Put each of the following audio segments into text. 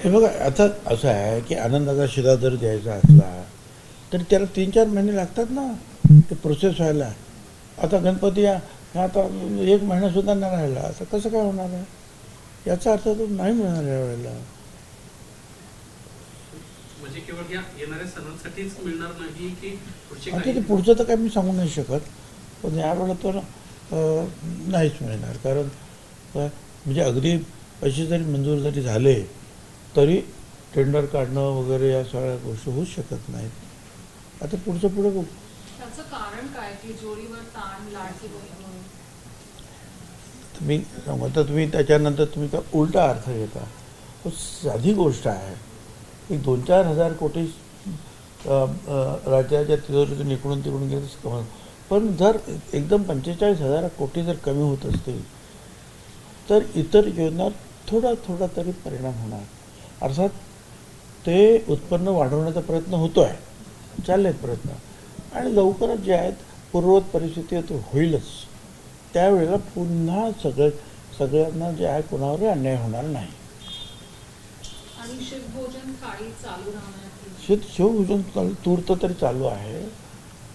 हे बघा, आता असं आहे की आनंदाचा शिधा जर द्यायचा असला तर त्याला 3-4 महिने लागतात ना ते प्रोसेस व्हायला. आता गणपती आता 1 महिनासुद्धा नाही राहिला, आता कसं काय होणार आहे? याचा अर्थ तो नाही मिळणार या वेळेला. म्हणजे केवळ या येणाऱ्या सणांसाठीच मिळणार नाही की आता ते पुढचं तर काही मी सांगू नाही शकत, पण यावेळेला तर नाहीच मिळणार. कारण म्हणजे अगदी पैसे जरी मंजूर जरी झाले तरी टेंडर काढणं वगैरे या सगळ्या गोष्टी होऊच शकत नाहीत. आता पुढचं पुढे बघू. त्याचं कारण काय की जोडीवर ताण लाडकी बहीण म्हणून तुम्ही सांगता, तुम्ही त्याच्यानंतर तुम्ही का उलटा अर्थ घेता. तो साधी गोष्ट आहे. एक 2-4 हजार कोटी राज्याच्या तिजोरीतून इकडून तिकडून गेलं, पण जर एकदम 45,000 कोटी जर कमी होत असतील तर इतर योजना थोडा थोडा तरी परिणाम होणार. अर्थात ते उत्पन्न वाढवण्याचा प्रयत्न होतो आहे, चालले आहेत प्रयत्न, आणि लवकरच जे आहेत पूर्ववत परिस्थिती तो होईलच. त्यावेळेला पुन्हा सगळ्यांना जे आहे कोणावरही अन्याय होणार नाही. आणि शिवभोजन थाळी चालू राहणार. शिवभोजन तूर्त तरी चालू आहे.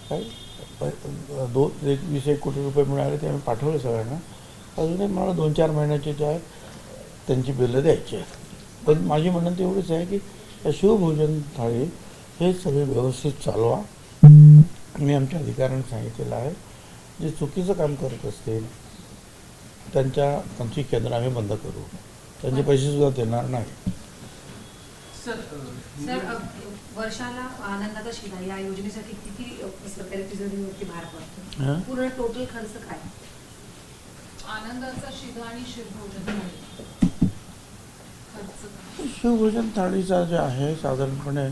काय 20-21 कोटी रुपये मिळाले ते आम्ही पाठवले सगळ्यांना. अजूनही मला 2-4 महिन्याचे जे आहेत त्यांची बिलं द्यायची आहेत. पण माझी विनंती एवढीच आहे की या शिवभोजन थाळी हे सगळे व्यवस्थित चालवा. मी आमच्या अधिकाऱ्यांना सांगितलेलं आहे, जे चुकीचं काम करत असतील त्यांची केंद्र आम्ही बंद करू, त्यांचे पैसेसुद्धा देणार नाही. सर, वर्षाला आनंदाचा शिधा या योजनेसाठी किती सरकारी तिजोरीवरती भार पडतो? पूर्ण टोटल खर्च काय? आनंदाचा शिधा आणि शिवभोजन थाळी खर्च शिवभोजन थाळीचा जे आहे साधारणपणे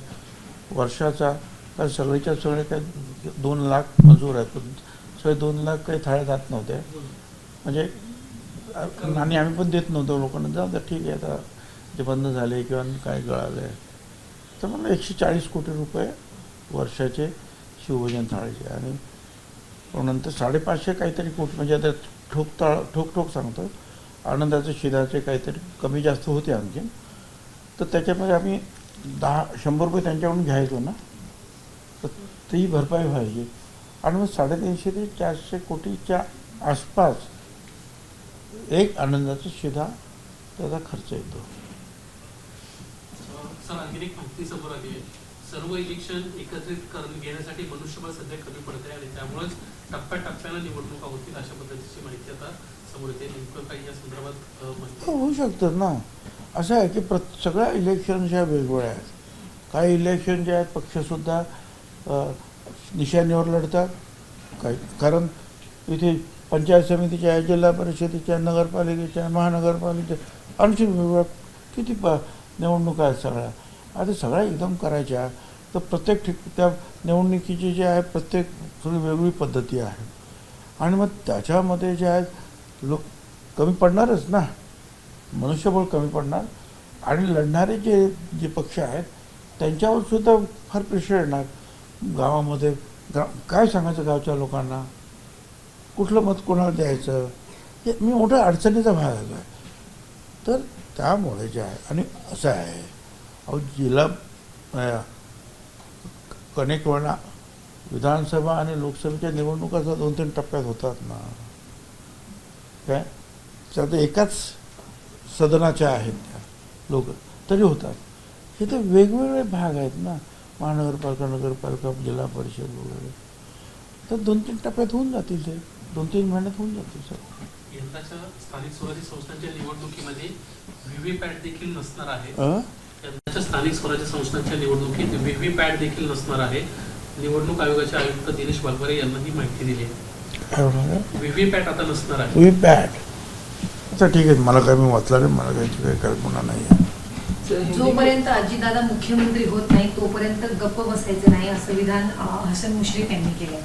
वर्षाचा, कारण सगळेच्या सगळे काही 2 लाख मंजूर आहेत, पण सगळे 2 लाख काही थाळ्या जात नव्हत्या. म्हणजे आणि आम्ही पण देत नव्हतो लोकांना. जाऊ द्या ठीक आहे, आता जे बंद झाले किंवा काय गळाले, तर मला 140 कोटी रुपये वर्षाचे शिवभोजन थाळीचे. आणि नंतर 550 काहीतरी कोटी, म्हणजे आता ठोक सांगतो, आनंदाचे शिधाचे काहीतरी कमी जास्त होते आणखी. तर त्याच्यामध्ये आम्ही 100 रुपये त्यांच्याकडून घ्यायचो ना, तर ती भरपाई व्हायची. आणि मग 350 ते 400 कोटीच्या आसपास एक आनंदाचा शिधा त्याचा खर्च येतो. सर, आणखी एक माहिती समोर आली आहे. सर्व इलेक्शन एकत्रित घेण्यासाठी मनुष्यबळ सध्या कमी पडत आहे आणि त्यामुळेच टप्प्याटप्प्यानं निवडणुका होतील अशा पद्धतीची माहिती आता समोर येते. नेमकं काही या संदर्भात होऊ शकतं ना. असं आहे की सगळ्या इलेक्शन ज्या वेगवेगळ्या आहेत. काही इलेक्शन जे आहेत पक्षसुद्धा निशाणीवर लढतात. काही कारण इथे पंचायत समितीच्या आहे, जिल्हा परिषदेच्या, नगरपालिकेच्या, महानगरपालिकेच्या, आणखी वेगवेगळ्या किती निवडणुका आहेत सगळ्या. आता सगळ्या एकदम करायच्या तर प्रत्येक त्या निवडणुकीची जे आहे प्रत्येक सगळी वेगळी पद्धती आहे. आणि मग त्याच्यामध्ये जे आहेत लोक कमी पडणारच ना, मनुष्यबळ कमी पडणार. आणि लढणारे जे पक्ष आहेत त्यांच्यावर सुद्धा फार प्रेशर येणार. गावामध्ये काय सांगायचं गावच्या लोकांना, कुठलं मत कोणाला द्यायचं, हे मी मोठ्या अडचणीचा भाग आलो आहे. तर त्यामुळे जे आहे, आणि असं आहे जिल्हा अनेक वेळा विधानसभा आणि लोकसभेच्या निवडणुका 2-3 टप्प्यात होतात ना, काय तर एकाच सदनाच्या आहेत त्या लोक तरी होतात. हे तर वेगवेगळे भाग आहेत ना, महानगरपालिका, नगरपालिका, जिल्हा परिषद वगैरे. तर 2-3 टप्प्यात होऊन जातील, ते 2-3 महिन्यात होऊन जातील. सर, यंदाच्या स्थानिक स्वराज्य संस्थांच्या निवडणुकीमध्ये व्हीव्हीपॅट देखील नसणार आहे. यंदाच्या स्थानिक स्वराज्य संस्थांच्या निवडणुकीत व्हीव्हीपॅट देखील नसणार आहे. निवडणूक आयोगाचे आयुक्त दिनेश वाघमारे यांना ही माहिती दिली आहे. व्हीव्हीपॅट आता नसणार आहे. व्हीव्हीपॅट अच्छा ठीक आहे. मला काय मी वाचलं नाही, मला काही कल्पना नाही आहे. जोपर्यंत अजितदादा मुख्यमंत्री होत नाही तोपर्यंत गप्प बसायचं नाही असं विधान हसन मुश्रीफ यांनी केलं.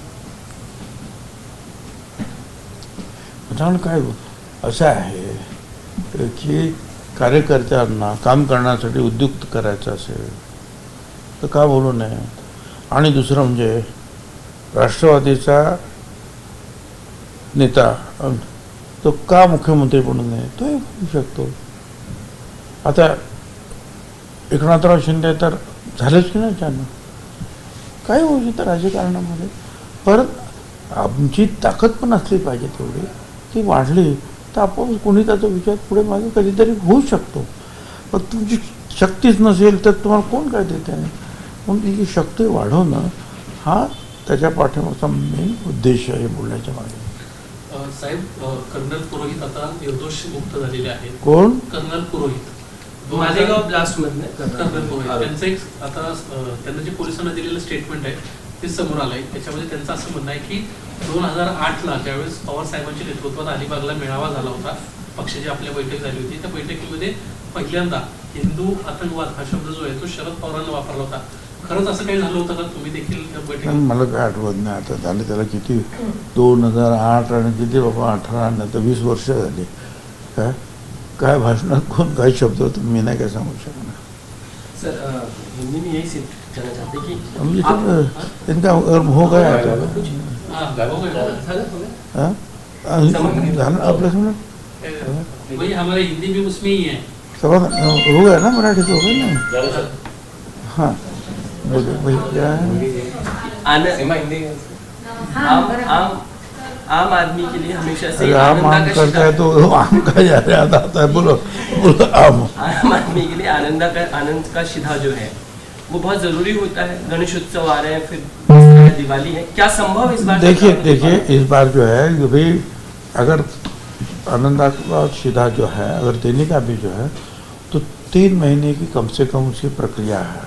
कारण काय असं आहे की कार्यकर्त्यांना काम करण्यासाठी उद्युक्त करायचं असेल तर का बोलू नये. आणि दुसरं म्हणजे राष्ट्रवादीचा नेता तो का मुख्यमंत्री बनू नये, तोही होऊ शकतो. आता एकनाथराव शिंदे तर झालेच की नाही अचानक, काय होऊ शकतं राजकारणामध्ये. परत आमची ताकद पण असली पाहिजे तेवढी, ती वाढली तर आपण कोणी त्याचा विचार पुढे मागे कधीतरी होऊ शकतो. पण तुमची शक्तीच नसेल तर तुम्हाला कोण काय देते आहे. म्हणून तिची शक्ती वाढवणं हा त्याच्या पाठीमागचा मेन उद्देश आहे बोलण्याच्या मागे. साहेब, कर्नल पुरोहित आता निर्दोष मुक्त झालेले आहेत. कोण? कर्नल पुरोहित, मालेगाव ब्लास्ट मधले कर्नल पुरोहित, त्यांचं एक आता त्यांना जे पोलिसांना दिलेलं स्टेटमेंट आहे ते समोर आलंय. त्याच्यामध्ये त्यांचं असं म्हणणं आहे की 2008ला ज्यावेळेस पवार साहेबांच्या नेतृत्वात अलिबागला मेळावा झाला होता, पक्षाची आपल्या बैठक झाली होती, त्या बैठकीमध्ये पहिल्यांदा हिंदू आतंकवाद हा शब्द जो आहे तो शरद पवारांना वापरला होता. खरंच असं काही झालं होतं का? तुम्ही देखील त्या बैठकीत? मला काय आठवत नाही आता. झाले त्याला किती, 2008 आणि किती बाबा 18 नाही तर 20 वर्ष झाली. काय काय भाषणात कोण काय शब्द होतं मी नाही काय सांगू शकणार. सर, हिंदी में यही सिर्फ कहना चाहते कि इनका हो गया आता हो गया. झालं आपल्या समोर वही हमारे हिंदी भी उसमें ही है. सवाल हो गया ना, मराठी तो हो गया ना. हाँ बोलिए भाई क्या है. आम आदमी के लिए हमेशा से अरे आम आम करता है शिधा, तो आम का याद आता है. बोलो बोलो आम. आम आदमी के लिए आनंद का शिधा जो है वो बहुत जरूरी होता है. गणेश उत्सव आ रहे हैं, फिर दिवाली है, क्या संभव इस बार? देखिए इस बार जो है ये भी अगर आनंदा का सीधा जो है अगर देने का भी जो है तो 3 महीने की कम से कम उसकी प्रक्रिया है.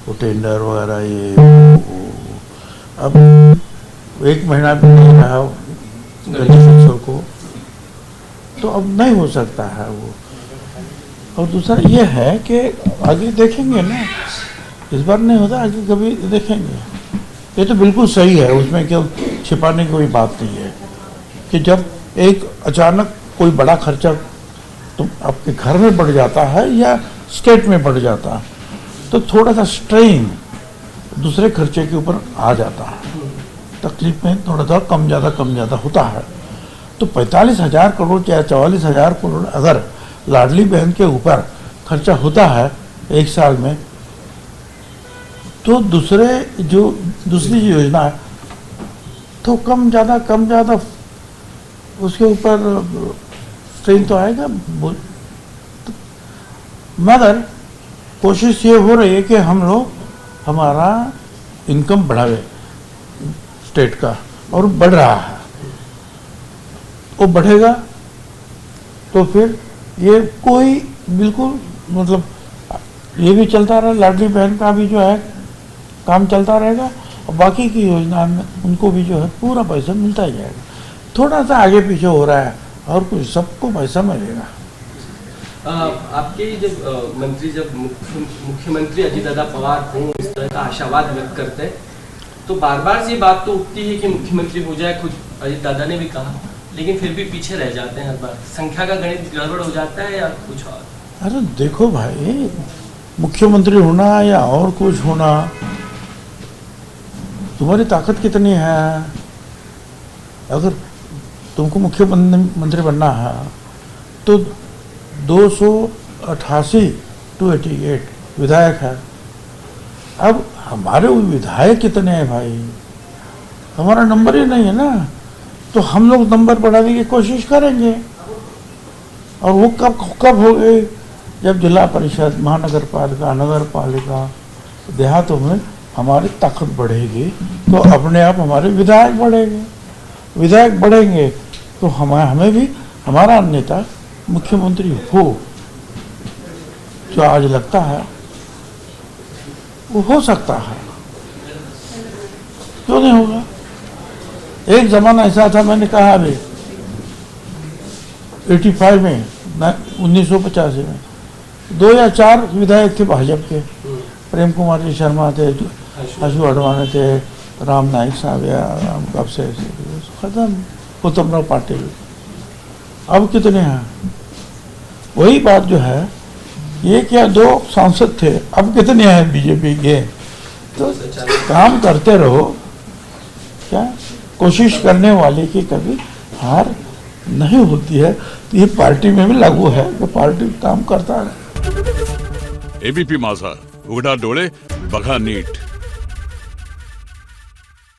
वो टेंडर वगैरह ये वो. अब 1 महीना भी नहीं रहा गणेश उत्सव को, तो अब नहीं हो सकता है वो. और दूसरा ये है कि आगे देखेंगे ना, इस बार नहीं होता आगे कभी देखेंगे. ये तो बिल्कुल सही है, उसमें क्यों छिपाने की कोई बात नहीं है कि जब एक अचानक कोई बड़ा खर्चा तो आपके घर में बढ़ जाता है या स्टेट में बढ़ जाता है तो थोड़ा सा स्ट्रेन दूसरे खर्चे के ऊपर आ जाता है. तकलीफ में थोड़ा सा कम ज़्यादा होता है. तो 45,000 करोड़ या 44,000 करोड़ अगर लाडली बहन के ऊपर खर्चा होता है एक साल में, तो दूसरी योजना है तो कम ज़्यादा उसके ऊपर स्ट्रेन तो आएगा. मगर कोशिश ये हो रही है कि हम लोग हमारा इनकम बढ़ावे स्टेट का, और बढ़ रहा है. वो बढ़ेगा तो फिर ये कोई बिल्कुल मतलब ये भी चलता रहा, लाडली बहन का भी जो है काम चलता रहेगा और बाकी की योजना में उनको भी जो है पूरा पैसा मिलता ही जाएगा. थोड़ा सा आगे पीछे हो रहा है और कुछ सबको पैसा मिलेगा. आपके जब मंत्री जब मुख्यमंत्री अजितदादा पवार हों इस तरह का आशावाद व्यक्त करते हैं तो बार बार ये बात तो उठती है कि मुख्यमंत्री हो जाए. खुद अजितदादा ने भी कहा, लेकिन फिर भी पीछे रह जाते हैं हर बार. संख्या का गणित गड़बड़ हो जाता है या कुछ और? अरे देखो भाई, मुख्यमंत्री होना या और कुछ होना, तुम्हारी ताकत कितनी है. अगर तुमको मुख्यमंत्री बनना है तो 288 विधायक है. अब हमारे वो विधायक कितने हैं भाई, हमारा नंबर ही नहीं है ना. तो हम लोग नंबर बढ़ाने की कोशिश करेंगे. और वो कब हो गई, जब जिला परिषद, महानगर पालिका, नगर पालिका, देहातों में हमारी ताकत बढ़ेगी तो अपने आप हमारे विधायक बढ़ेंगे. विधायक बढ़ेंगे तो हमें भी हमारा नेता मुख्यमंत्री हो, जो आज लगता है वो हो सकता है. क्यों नहीं होगा. एक जमाना ऐसा था, मैंने कहा अभी 85 में 1985 में 2 या 4 विधायक थे भाजपा के. प्रेम कुमार जी शर्मा थे, आशु अडवाणी थे, राम नाईक साहब या राम कापसे, खत्म. उत्तमराव पाटिल. अब कितने हैं. वही बात जो है, 1 या 2 सांसद थे, अब कितने हैं बीजेपी के. तो काम करते रहो. क्या कोशिश करने वाले की कभी हार नहीं होती है. तो ये पार्टी में भी लागू है कि पार्टी काम करता रहे. एबीपी माझा, उघडा डोळे बघा नीट.